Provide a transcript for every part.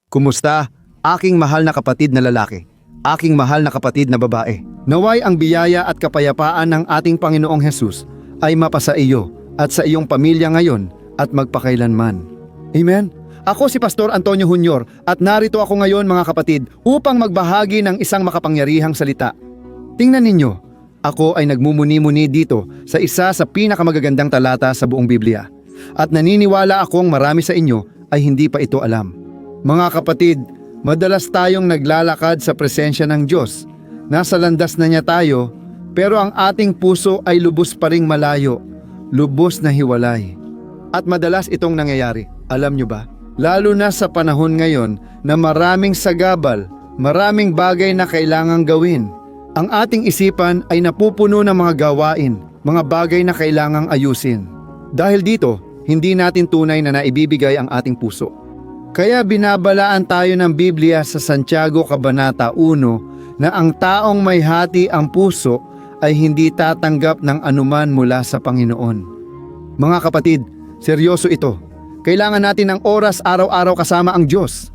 Kumusta, aking mahal na kapatid na lalaki, aking mahal na kapatid na babae? Naway ang biyaya at kapayapaan ng ating Panginoong Hesus ay mapasa iyo at sa iyong pamilya ngayon at magpakailanman. Amen? Ako si Pastor Antonio Jr. at narito ako ngayon mga kapatid upang magbahagi ng isang makapangyarihang salita. Tingnan ninyo, ako ay nagmumuni-muni dito sa isa sa pinakamagagandang talata sa buong Biblia. At naniniwala akong marami sa inyo ay hindi pa ito alam. Mga kapatid, madalas tayong naglalakad sa presensya ng Diyos. Nasa landas na niya tayo, pero ang ating puso ay lubos pa ring malayo, lubos na hiwalay. At madalas itong nangyayari, alam nyo ba? Lalo na sa panahon ngayon na maraming sagabal, maraming bagay na kailangang gawin. Ang ating isipan ay napupuno ng mga gawain, mga bagay na kailangang ayusin. Dahil dito, hindi natin tunay na naibibigay ang ating puso. Kaya binabalaan tayo ng Biblia sa Santiago Kabanata 1 na ang taong may hati ang puso ay hindi tatanggap ng anuman mula sa Panginoon. Mga kapatid, seryoso ito. Kailangan natin ng oras araw-araw kasama ang Diyos.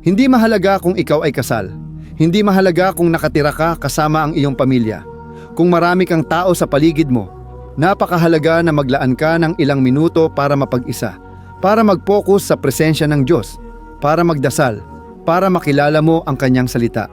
Hindi mahalaga kung ikaw ay kasal. Hindi mahalaga kung nakatira ka kasama ang iyong pamilya. Kung marami kang tao sa paligid mo, napakahalaga na maglaan ka ng ilang minuto para mapag-isa, para mag-focus sa presensya ng Diyos, para magdasal, para makilala mo ang kanyang salita.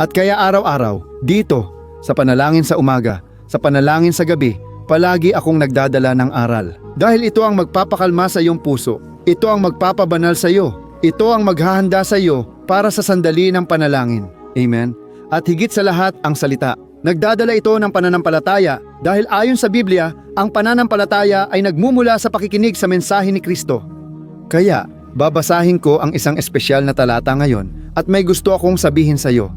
At kaya araw-araw, dito, sa panalangin sa umaga, sa panalangin sa gabi, palagi akong nagdadala ng aral. Dahil ito ang magpapakalma sa iyong puso, ito ang magpapabanal sa iyo, ito ang maghahanda sa iyo para sa sandali ng panalangin. Amen? At higit sa lahat ang salita. Nagdadala ito ng pananampalataya dahil ayon sa Biblia, ang pananampalataya ay nagmumula sa pakikinig sa mensahe ni Kristo. Kaya, babasahin ko ang isang espesyal na talata ngayon at may gusto akong sabihin sa iyo.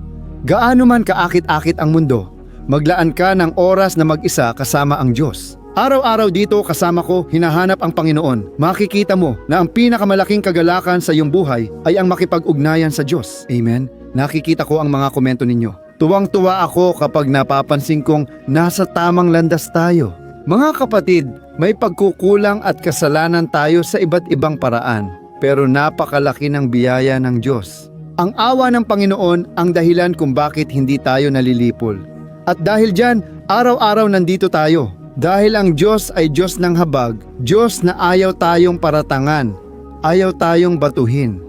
Gaano man kaakit-akit ang mundo, maglaan ka ng oras na mag-isa kasama ang Diyos. Araw-araw dito kasama ko hinahanap ang Panginoon. Makikita mo na ang pinakamalaking kagalakan sa iyong buhay ay ang makipag-ugnayan sa Diyos. Amen? Nakikita ko ang mga komento ninyo. Tuwang-tuwa ako kapag napapansin kong nasa tamang landas tayo. Mga kapatid, may pagkukulang at kasalanan tayo sa iba't ibang paraan, pero napakalaki ng biyaya ng Diyos. Ang awa ng Panginoon ang dahilan kung bakit hindi tayo nalilipol. At dahil dyan, araw-araw nandito tayo. Dahil ang Diyos ay Diyos ng habag, Diyos na ayaw tayong paratangan, ayaw tayong batuhin.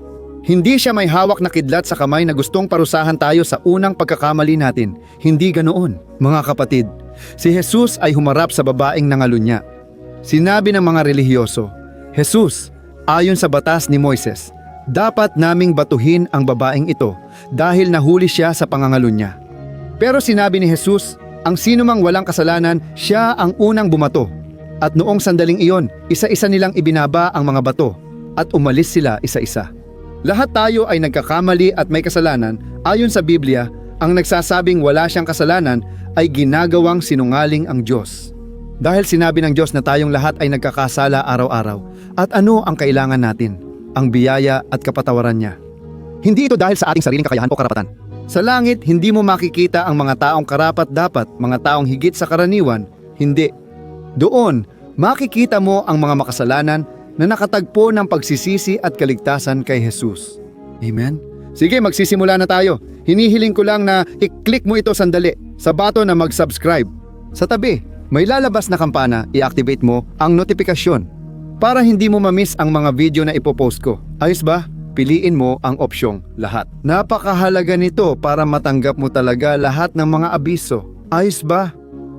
Hindi siya may hawak na kidlat sa kamay na gustong parusahan tayo sa unang pagkakamali natin. Hindi ganoon, mga kapatid. Si Jesus ay humarap sa babaeng nangalunya. Sinabi ng mga relihiyoso, Jesus, ayon sa batas ni Moises, dapat naming batuhin ang babaeng ito dahil nahuli siya sa pangangalunya. Pero sinabi ni Jesus, ang sinumang walang kasalanan, siya ang unang bumato. At noong sandaling iyon, isa-isa nilang ibinaba ang mga bato at umalis sila isa-isa. Lahat tayo ay nagkakamali at may kasalanan. Ayon sa Biblia, ang nagsasabing wala siyang kasalanan ay ginagawang sinungaling ang Diyos. Dahil sinabi ng Diyos na tayong lahat ay nagkakasala araw-araw. At ano ang kailangan natin? Ang biyaya at kapatawaran niya. Hindi ito dahil sa ating sariling kakayahan o karapatan. Sa langit, hindi mo makikita ang mga taong karapat-dapat, mga taong higit sa karaniwan. Hindi. Doon, makikita mo ang mga makasalanan na nakatagpo ng pagsisisi at kaligtasan kay Jesus. Amen? Sige, magsisimula na tayo. Hinihiling ko lang na i-click mo ito sandali sa button na mag-subscribe. Sa tabi, may lalabas na kampana, i-activate mo ang notifikasyon para hindi mo ma-miss ang mga video na ipopost ko. Ayos ba? Piliin mo ang opsyong lahat. Napakahalaga nito para matanggap mo talaga lahat ng mga abiso. Ayos ba?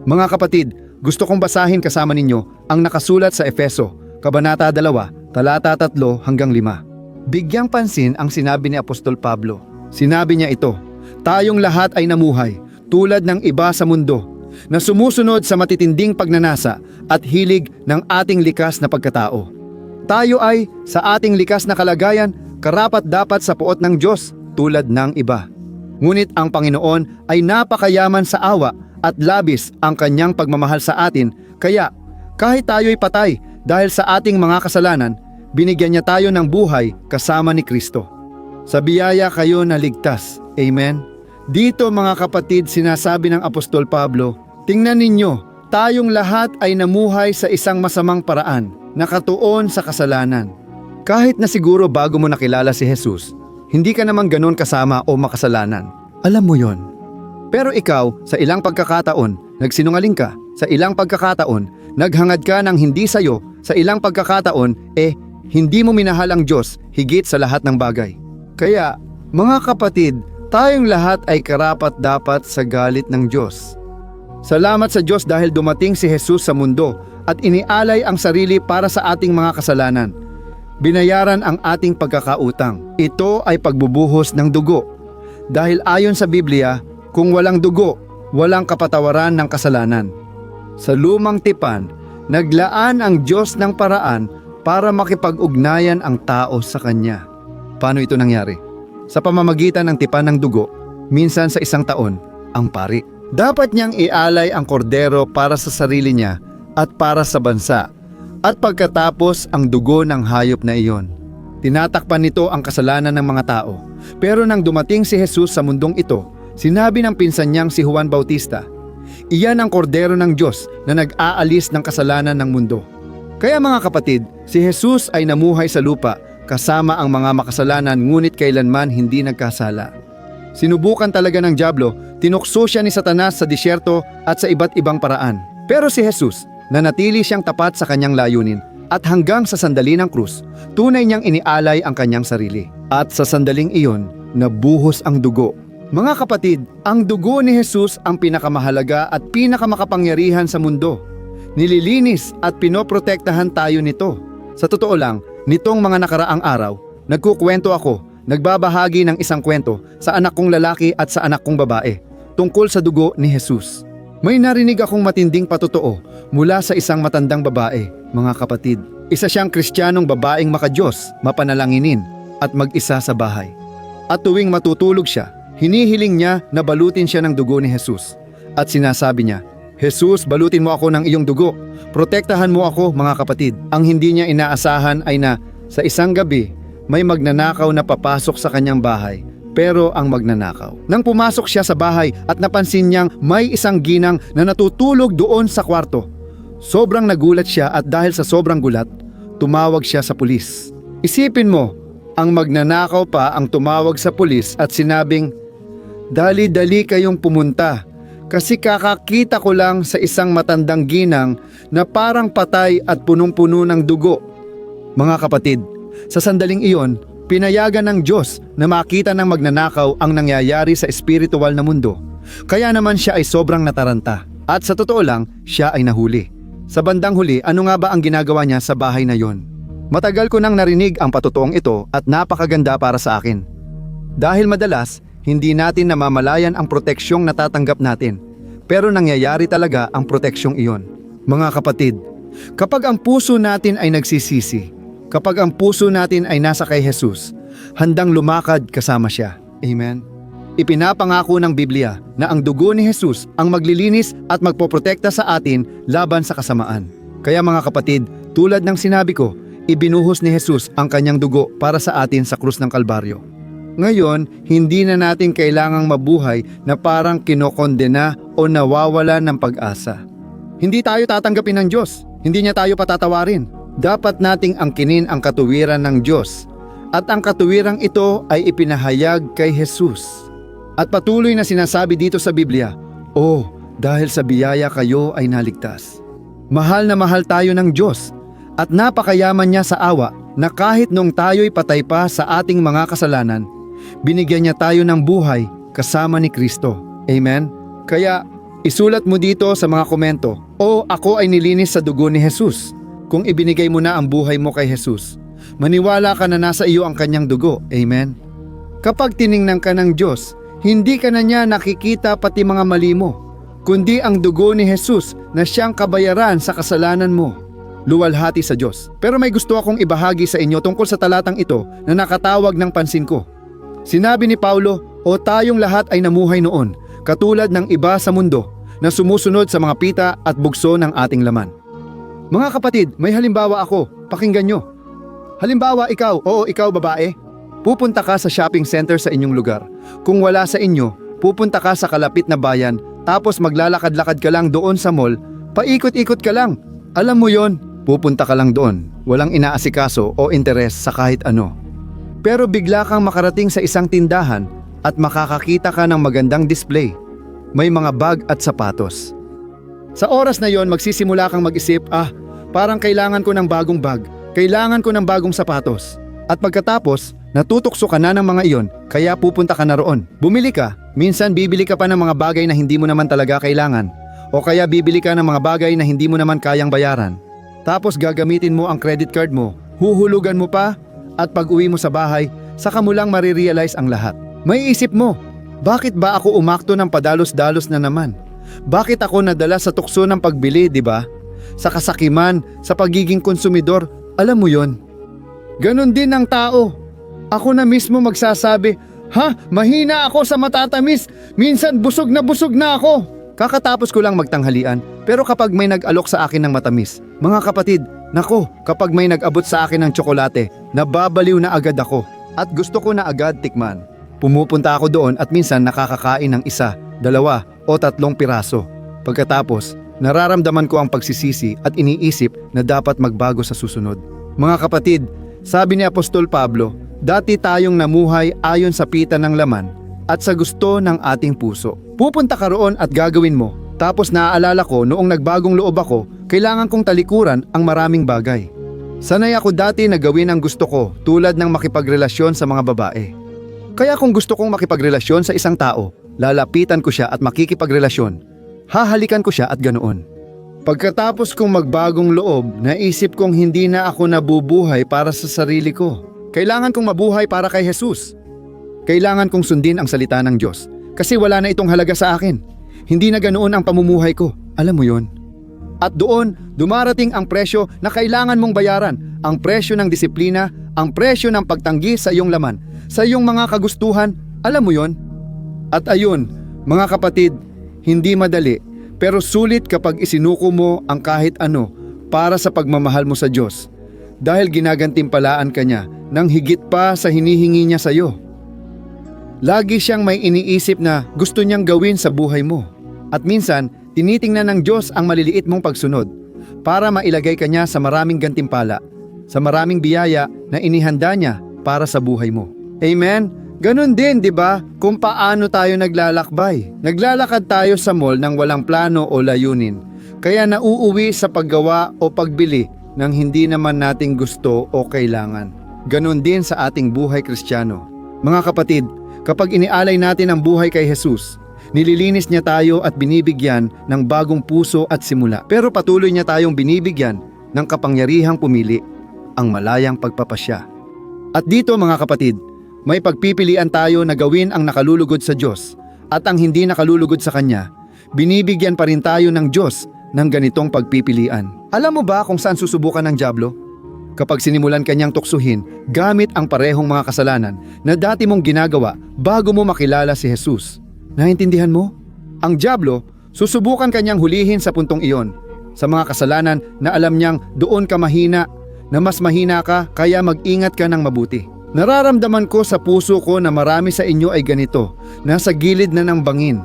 Mga kapatid, gusto kong basahin kasama ninyo ang nakasulat sa Efeso, Kabanata 2, talata 3 hanggang 5. Bigyang pansin ang sinabi ni Apostol Pablo. Sinabi niya ito, tayong lahat ay namuhay, tulad ng iba sa mundo, na sumusunod sa matitinding pagnanasa at hilig ng ating likas na pagkatao. Tayo ay, sa ating likas na kalagayan, karapat-dapat sa puot ng Diyos tulad ng iba. Ngunit ang Panginoon ay napakayaman sa awa at labis ang kanyang pagmamahal sa atin, kaya kahit tayo'y patay dahil sa ating mga kasalanan, binigyan niya tayo ng buhay kasama ni Kristo. Sa biyaya kayo naligtas. Amen? Dito mga kapatid, sinasabi ng Apostol Pablo, tingnan ninyo, tayong lahat ay namuhay sa isang masamang paraan, nakatuon sa kasalanan. Kahit na siguro bago mo nakilala si Jesus, hindi ka naman ganon kasama o makasalanan. Alam mo yon. Pero ikaw, sa ilang pagkakataon, nagsinungaling ka. Sa ilang pagkakataon, naghangad ka ng hindi sayo. Sa ilang pagkakataon, hindi mo minahal ang Diyos higit sa lahat ng bagay. Kaya, mga kapatid, tayong lahat ay karapat-dapat sa galit ng Diyos. Salamat sa Diyos dahil dumating si Jesus sa mundo at inialay ang sarili para sa ating mga kasalanan. Binayaran ang ating pagkakautang. Ito ay pagbubuhos ng dugo. Dahil ayon sa Biblia, kung walang dugo, walang kapatawaran ng kasalanan. Sa lumang tipan, naglaan ang Diyos ng paraan para makipag-ugnayan ang tao sa Kanya. Paano ito nangyari? Sa pamamagitan ng tipan ng dugo, minsan sa isang taon, ang pari. Dapat niyang ialay ang kordero para sa sarili niya at para sa bansa, at pagkatapos ang dugo ng hayop na iyon. Tinatakpan nito ang kasalanan ng mga tao. Pero nang dumating si Jesus sa mundong ito, sinabi ng pinsan niyang si Juan Bautista, iyan ang kordero ng Diyos na nag-aalis ng kasalanan ng mundo. Kaya mga kapatid, si Jesus ay namuhay sa lupa kasama ang mga makasalanan ngunit kailanman hindi nagkasala. Sinubukan talaga ng dyablo, tinukso siya ni Satanas sa disyerto at sa iba't ibang paraan. Pero si Jesus, nanatili siyang tapat sa kanyang layunin at hanggang sa sandali ng krus, tunay niyang inialay ang kanyang sarili. At sa sandaling iyon, nabuhos ang dugo. Mga kapatid, ang dugo ni Jesus ang pinakamahalaga at pinakamakapangyarihan sa mundo. Nililinis at pinoprotektahan tayo nito. Sa totoo lang, nitong mga nakaraang araw, nagkukwento ako, nagbabahagi ng isang kwento sa anak kong lalaki at sa anak kong babae tungkol sa dugo ni Jesus. May narinig akong matinding patotoo mula sa isang matandang babae, mga kapatid. Isa siyang Kristiyanong babaeng makadiyos, mapanalanginin at mag-isa sa bahay. At tuwing matutulog siya, hinihiling niya na balutin siya ng dugo ni Jesus. At sinasabi niya, Jesus, balutin mo ako ng iyong dugo. Protektahan mo ako, mga kapatid. Ang hindi niya inaasahan ay na sa isang gabi, may magnanakaw na papasok sa kanyang bahay, pero ang magnanakaw. Nang pumasok siya sa bahay at napansin niyang may isang ginang na natutulog doon sa kwarto. Sobrang nagulat siya at dahil sa sobrang gulat, tumawag siya sa pulis. Isipin mo, ang magnanakaw pa ang tumawag sa pulis at sinabing, dali-dali kayong pumunta kasi kakakita ko lang sa isang matandang ginang na parang patay at punong-puno ng dugo. Mga kapatid, sa sandaling iyon, pinayagan ng Diyos na makita ng magnanakaw ang nangyayari sa espiritual na mundo. Kaya naman siya ay sobrang nataranta. At sa totoo lang, siya ay nahuli. Sa bandang huli, ano nga ba ang ginagawa niya sa bahay na yon? Matagal ko nang narinig ang patotoong ito at napakaganda para sa akin. Dahil madalas, hindi natin namamalayan ang proteksyong natatanggap natin. Pero nangyayari talaga ang proteksyong iyon. Mga kapatid, kapag ang puso natin ay nagsisisi, kapag ang puso natin ay nasa kay Jesus, handang lumakad kasama siya. Amen? Ipinapangako ng Biblia na ang dugo ni Jesus ang maglilinis at magpoprotekta sa atin laban sa kasamaan. Kaya mga kapatid, tulad ng sinabi ko, ibinuhos ni Jesus ang kanyang dugo para sa atin sa krus ng Kalbaryo. Ngayon, hindi na natin kailangang mabuhay na parang kinokondena o nawawala ng pag-asa. Hindi tayo tatanggapin ng Diyos, hindi niya tayo patatawarin. Dapat nating angkinin ang katuwiran ng Diyos at ang katuwirang ito ay ipinahayag kay Jesus. At patuloy na sinasabi dito sa Biblia, dahil sa biyaya kayo ay naligtas. Mahal na mahal tayo ng Diyos at napakayaman niya sa awa na kahit nung tayo'y patay pa sa ating mga kasalanan, binigyan niya tayo ng buhay kasama ni Kristo. Amen? Kaya isulat mo dito sa mga komento, ako ay nilinis sa dugo ni Jesus. Kung ibinigay mo na ang buhay mo kay Jesus, maniwala ka na nasa iyo ang kanyang dugo. Amen? Kapag tiningnan ka ng Diyos, hindi ka na niya nakikita pati mga mali mo, kundi ang dugo ni Jesus na siyang kabayaran sa kasalanan mo. Luwalhati sa Diyos. Pero may gusto akong ibahagi sa inyo tungkol sa talatang ito na nakatawag ng pansin ko. Sinabi ni Paulo, tayong lahat ay namuhay noon, katulad ng iba sa mundo, na sumusunod sa mga pita at bugso ng ating laman. Mga kapatid, may halimbawa ako. Pakinggan nyo. Halimbawa ikaw, ikaw babae, pupunta ka sa shopping center sa inyong lugar. Kung wala sa inyo, pupunta ka sa kalapit na bayan, tapos maglalakad-lakad ka lang doon sa mall, paikot-ikot ka lang. Alam mo yon, pupunta ka lang doon, walang inaasikaso o interes sa kahit ano. Pero bigla kang makarating sa isang tindahan at makakakita ka ng magandang display. May mga bag at sapatos. Sa oras na yon, magsisimula kang mag-isip, parang kailangan ko ng bagong bag, kailangan ko ng bagong sapatos. At pagkatapos, natutokso ka na ng mga iyon, kaya pupunta ka na roon. Bumili ka, minsan bibili ka pa ng mga bagay na hindi mo naman talaga kailangan. O kaya bibili ka ng mga bagay na hindi mo naman kayang bayaran. Tapos gagamitin mo ang credit card mo, huhulugan mo pa, at pag uwi mo sa bahay, saka mo lang marirealize ang lahat. May isip mo, bakit ba ako umakto ng padalos-dalos na naman? Bakit ako nadala sa tukso ng pagbili, di ba? Sa kasakiman, sa pagiging konsumidor, alam mo yon. Ganon din ang tao. Ako na mismo magsasabi, mahina ako sa matatamis, minsan busog na ako. Kakatapos ko lang magtanghalian, pero kapag may nag-alok sa akin ng matamis, mga kapatid, nako, kapag may nag-abot sa akin ng tsokolate, nababaliw na agad ako at gusto ko na agad tikman. Pumupunta ako doon at minsan nakakakain ng 1, 2 o 3 piraso. Pagkatapos, nararamdaman ko ang pagsisisi at iniisip na dapat magbago sa susunod. Mga kapatid, sabi ni Apostol Pablo, dati tayong namuhay ayon sa pita ng laman at sa gusto ng ating puso. Pupunta ka roon at gagawin mo. Tapos naaalala ko noong nagbagong loob ako, kailangan kong talikuran ang maraming bagay. Sanay ako dati na gawin ang gusto ko tulad ng makipagrelasyon sa mga babae. Kaya kung gusto kong makipagrelasyon sa isang tao, lalapitan ko siya at makikipagrelasyon. Hahalikan ko siya at ganoon. Pagkatapos kong magbagong loob, naisip kong hindi na ako nabubuhay para sa sarili ko. Kailangan kong mabuhay para kay Jesus. Kailangan kong sundin ang salita ng Diyos kasi wala na itong halaga sa akin. Hindi na ganoon ang pamumuhay ko. Alam mo yon. At doon, dumarating ang presyo na kailangan mong bayaran. Ang presyo ng disiplina, ang presyo ng pagtanggi sa iyong laman, sa iyong mga kagustuhan. Alam mo yon. At ayun, mga kapatid, hindi madali, pero sulit kapag isinuko mo ang kahit ano para sa pagmamahal mo sa Diyos. Dahil ginagantimpalaan ka niya ng higit pa sa hinihingi niya sa iyo. Lagi siyang may iniisip na gusto niyang gawin sa buhay mo. At minsan, tinitingnan ng Diyos ang maliliit mong pagsunod para mailagay ka niya sa maraming gantimpala, sa maraming biyaya na inihanda niya para sa buhay mo. Amen? Ganon din, di ba? Kung paano tayo naglalakbay. Naglalakad tayo sa mall ng walang plano o layunin. Kaya nauuwi sa paggawa o pagbili ng hindi naman nating gusto o kailangan. Ganon din sa ating buhay Kristiyano. Mga kapatid, kapag inialay natin ang buhay kay Jesus, nililinis niya tayo at binibigyan ng bagong puso at simula. Pero patuloy niya tayong binibigyan ng kapangyarihang pumili, ang malayang pagpapasya. At dito mga kapatid, may pagpipilian tayo na gawin ang nakalulugod sa Diyos at ang hindi nakalulugod sa Kanya. Binibigyan pa rin tayo ng Diyos ng ganitong pagpipilian. Alam mo ba kung saan susubukan ng dyablo? Kapag sinimulan kanyang tuksuhin gamit ang parehong mga kasalanan na dati mong ginagawa bago mo makilala si Jesus. Naintindihan mo? Ang dyablo, susubukan kanyang hulihin sa puntong iyon, sa mga kasalanan na alam niyang doon ka mahina, na mas mahina ka kaya mag-ingat ka ng mabuti. Nararamdaman ko sa puso ko na marami sa inyo ay ganito, nasa gilid na ng bangin.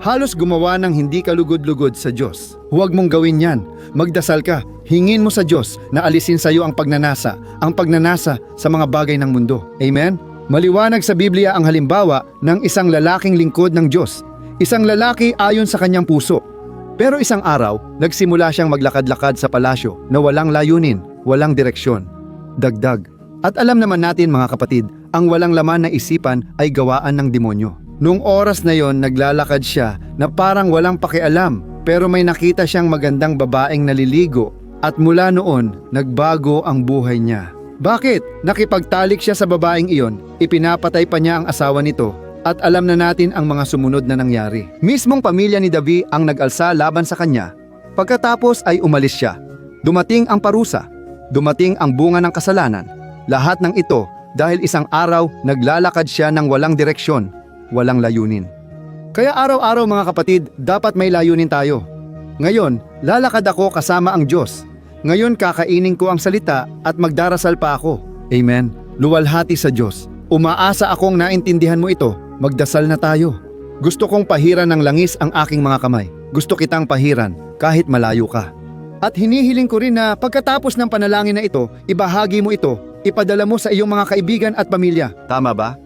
Halos gumawa ng hindi kalugod-lugod sa Diyos. Huwag mong gawin yan. Magdasal ka. Hingin mo sa Diyos na alisin sa iyo ang pagnanasa sa mga bagay ng mundo. Amen? Maliwanag sa Biblia ang halimbawa ng isang lalaking lingkod ng Diyos. Isang lalaki ayon sa kanyang puso. Pero isang araw, nagsimula siyang maglakad-lakad sa palasyo na walang layunin, walang direksyon. Dagdag. At alam naman natin mga kapatid, ang walang laman na isipan ay gawaan ng demonyo. Noong oras na yon, naglalakad siya na parang walang pakialam, pero may nakita siyang magandang babaeng naliligo at mula noon, nagbago ang buhay niya. Bakit? Nakipagtalik siya sa babaeng iyon, ipinapatay pa niya ang asawa nito at alam na natin ang mga sumunod na nangyari. Mismong pamilya ni David ang nag-alsa laban sa kanya. Pagkatapos ay umalis siya. Dumating ang parusa, dumating ang bunga ng kasalanan. Lahat ng ito dahil isang araw naglalakad siya ng walang direksyon, walang layunin. Kaya araw-araw mga kapatid, dapat may layunin tayo. Ngayon, lalakad ako kasama ang Diyos. Ngayon kakainin ko ang salita at magdarasal pa ako. Amen. Luwalhati sa Diyos. Umaasa akong naintindihan mo ito. Magdasal na tayo. Gusto kong pahiran ng langis ang aking mga kamay. Gusto kitang pahiran kahit malayo ka. At hinihiling ko rin na pagkatapos ng panalangin na ito, ibahagi mo ito ipadala mo sa iyong mga kaibigan at pamilya. Tama ba?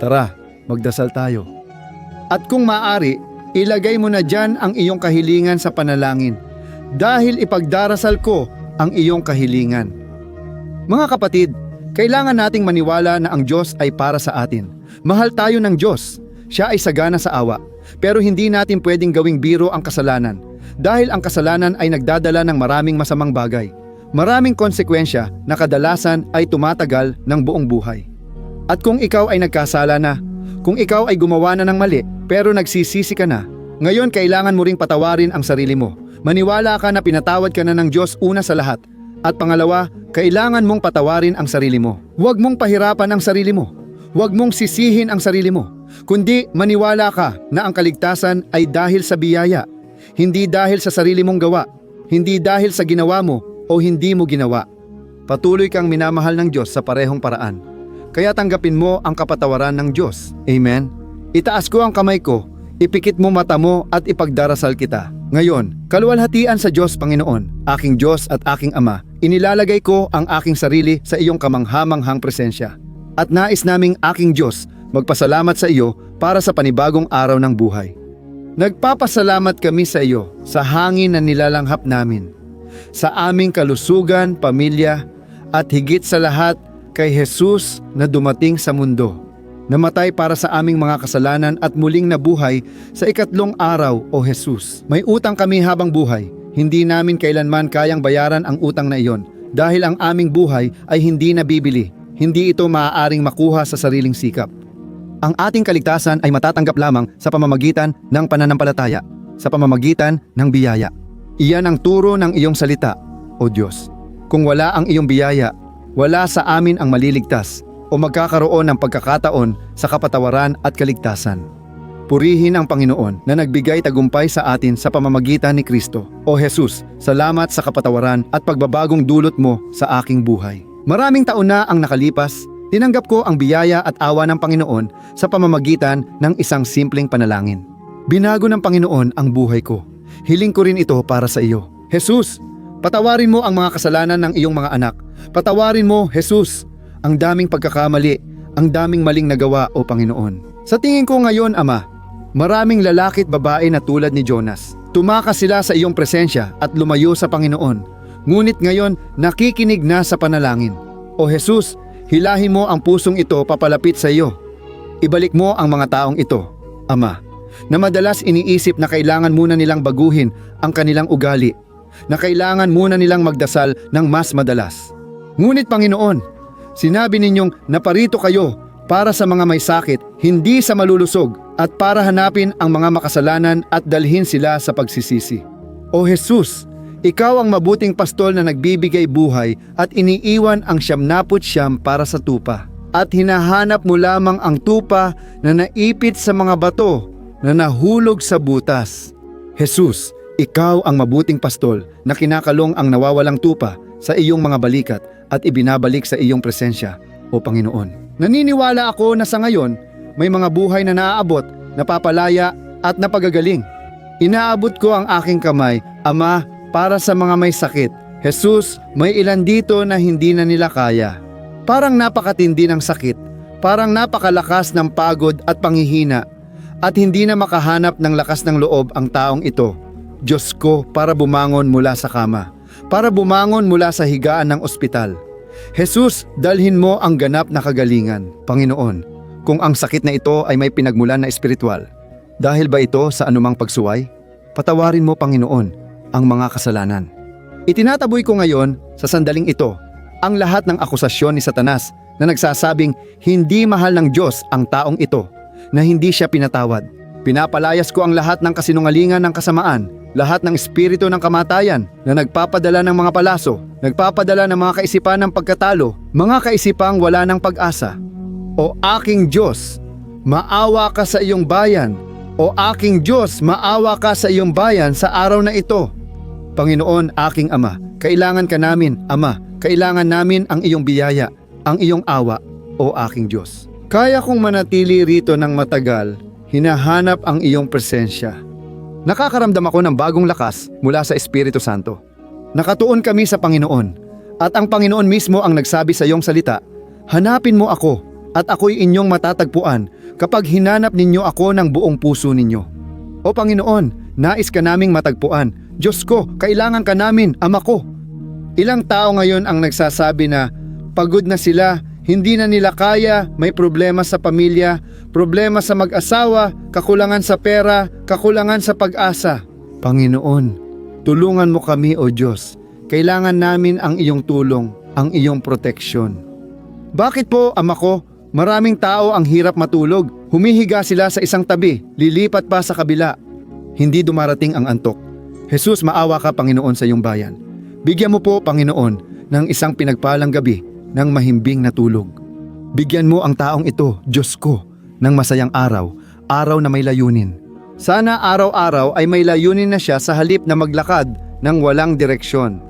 Tara, magdasal tayo. At kung maaari, ilagay mo na dyan ang iyong kahilingan sa panalangin dahil ipagdarasal ko ang iyong kahilingan. Mga kapatid, kailangan nating maniwala na ang Diyos ay para sa atin. Mahal tayo ng Diyos. Siya ay sagana sa awa. Pero hindi natin pwedeng gawing biro ang kasalanan dahil ang kasalanan ay nagdadala ng maraming masamang bagay. Maraming konsekwensya na kadalasan ay tumatagal ng buong buhay. At kung ikaw ay nagkasala na, kung ikaw ay gumawa na ng mali pero nagsisisi ka na, ngayon kailangan mo ring patawarin ang sarili mo. Maniwala ka na pinatawad ka na ng Diyos una sa lahat. At pangalawa, kailangan mong patawarin ang sarili mo. Huwag mong pahirapan ang sarili mo. Huwag mong sisihin ang sarili mo. Kundi maniwala ka na ang kaligtasan ay dahil sa biyaya. Hindi dahil sa sarili mong gawa. Hindi dahil sa ginawa mo o hindi mo ginawa. Patuloy kang minamahal ng Diyos sa parehong paraan. Kaya tanggapin mo ang kapatawaran ng Diyos. Amen? Itaas ko ang kamay ko, ipikit mo mata mo at ipagdarasal kita. Ngayon, kaluwalhatian sa Diyos Panginoon, aking Diyos at aking Ama, inilalagay ko ang aking sarili sa iyong kamanghamanghang presensya. At nais naming aking Diyos magpasalamat sa iyo para sa panibagong araw ng buhay. Nagpapasalamat kami sa iyo sa hangin na nilalanghap namin, sa aming kalusugan, pamilya, at higit sa lahat kay Jesus na dumating sa mundo. Namatay para sa aming mga kasalanan at muling nabuhay sa ikatlong araw, O Jesus. May utang kami habang buhay. Hindi namin kailanman kayang bayaran ang utang na iyon dahil ang aming buhay ay hindi nabibili. Hindi ito maaaring makuha sa sariling sikap. Ang ating kaligtasan ay matatanggap lamang sa pamamagitan ng pananampalataya, sa pamamagitan ng biyaya. Iyan ang turo ng iyong salita, O Diyos. Kung wala ang iyong biyaya, wala sa amin ang maliligtas o magkakaroon ng pagkakataon sa kapatawaran at kaligtasan. Purihin ang Panginoon na nagbigay tagumpay sa atin sa pamamagitan ni Kristo. O Jesus, salamat sa kapatawaran at pagbabagong dulot mo sa aking buhay. Maraming taon na ang nakalipas, tinanggap ko ang biyaya at awa ng Panginoon sa pamamagitan ng isang simpleng panalangin. Binago ng Panginoon ang buhay ko. Hiling ko rin ito para sa iyo. Jesus, patawarin mo ang mga kasalanan ng iyong mga anak. Patawarin mo, Jesus, ang daming pagkakamali, ang daming maling nagawa, O Panginoon. Sa tingin ko ngayon, Ama, maraming lalaki at babae na tulad ni Jonas. Tumakas sila sa iyong presensya at lumayo sa Panginoon. Ngunit ngayon, nakikinig na sa panalangin. O Jesus, hilahin mo ang pusong ito papalapit sa iyo. Ibalik mo ang mga taong ito, Ama, na madalas iniisip na kailangan muna nilang baguhin ang kanilang ugali, na kailangan muna nilang magdasal ng mas madalas. Ngunit Panginoon, sinabi ninyong naparito kayo para sa mga may sakit, hindi sa malulusog, at para hanapin ang mga makasalanan at dalhin sila sa pagsisisi. O Jesus, ikaw ang mabuting pastol na nagbibigay buhay at iniiwan ang 99 para sa tupa. At hinahanap mo lamang ang tupa na naipit sa mga bato na nahulog sa butas. Jesus, ikaw ang mabuting pastol na kinakalong ang nawawalang tupa sa iyong mga balikat at ibinabalik sa iyong presensya, O Panginoon. Naniniwala ako na sa ngayon, may mga buhay na naaabot, napapalaya at napagagaling. Inaabot ko ang aking kamay, Ama, para sa mga may sakit. Jesus, may ilan dito na hindi na nila kaya. Parang napakatindi ng sakit, parang napakalakas ng pagod at panghihina, at hindi na makahanap ng lakas ng loob ang taong ito. Diyos ko, para bumangon mula sa kama, para bumangon mula sa higaan ng ospital. Jesus, dalhin mo ang ganap na kagalingan. Panginoon, kung ang sakit na ito ay may pinagmulan na espiritual, dahil ba ito sa anumang pagsuway? Patawarin mo, Panginoon, ang mga kasalanan. Itinataboy ko ngayon sa sandaling ito ang lahat ng akusasyon ni Satanas na nagsasabing hindi mahal ng Diyos ang taong ito, na hindi siya pinatawad. Pinapalayas ko ang lahat ng kasinungalingan ng kasamaan, lahat ng espiritu ng kamatayan na nagpapadala ng mga palaso, nagpapadala ng mga kaisipan ng pagkatalo, mga kaisipang wala ng pag-asa. O aking Diyos, maawa ka sa iyong bayan. O aking Diyos, maawa ka sa iyong bayan sa araw na ito. Panginoon, aking Ama, kailangan ka namin, Ama, kailangan namin ang iyong biyaya, ang iyong awa, O aking Diyos. Kaya kong manatili rito ng matagal, hinahanap ang iyong presensya. Nakakaramdam ako ng bagong lakas mula sa Espiritu Santo. Nakatuon kami sa Panginoon At ang Panginoon mismo ang nagsabi sa iyong salita, hanapin mo ako at ako'y inyong matatagpuan kapag hinanap ninyo ako ng buong puso ninyo. O Panginoon, nais ka naming matagpuan. Diyos ko, kailangan ka namin, Ama ko. Ilang tao ngayon ang nagsasabi na pagod na sila, hindi na nila kaya, may problema sa pamilya, problema sa mag-asawa, kakulangan sa pera, kakulangan sa pag-asa. Panginoon, tulungan mo kami o Diyos. Kailangan namin ang iyong tulong, ang iyong proteksyon. Bakit po, Ama ko, maraming tao ang hirap matulog, humihiga sila sa isang tabi, lilipat pa sa kabila. Hindi dumarating ang antok. Jesus, maawa ka Panginoon sa iyong bayan. Bigyan mo po Panginoon ng isang pinagpalang gabi ng mahimbing na tulog. Bigyan mo ang taong ito, Diyos ko, ng masayang araw, araw na may layunin. Sana araw-araw ay may layunin na siya sa halip na maglakad ng walang direksyon.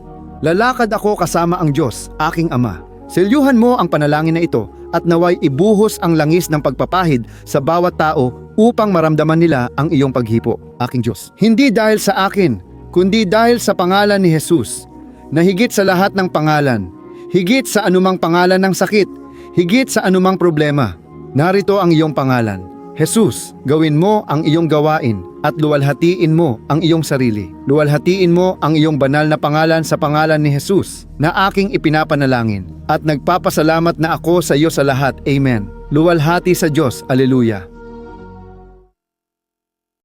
Lalakad ako kasama ang Diyos, aking Ama. Selyuhan mo ang panalangin na ito at naway ibuhos ang langis ng pagpapahid sa bawat tao upang maramdaman nila ang iyong paghipo, aking Diyos. Hindi dahil sa akin, kundi dahil sa pangalan ni Jesus, na higit sa lahat ng pangalan, higit sa anumang pangalan ng sakit, higit sa anumang problema. Narito ang iyong pangalan. Jesus, gawin mo ang iyong gawain at luwalhatiin mo ang iyong sarili. Luwalhatiin mo ang iyong banal na pangalan sa pangalan ni Jesus na aking ipinapanalangin. At nagpapasalamat na ako sa iyo sa lahat. Amen. Luwalhati sa Diyos. Aleluya.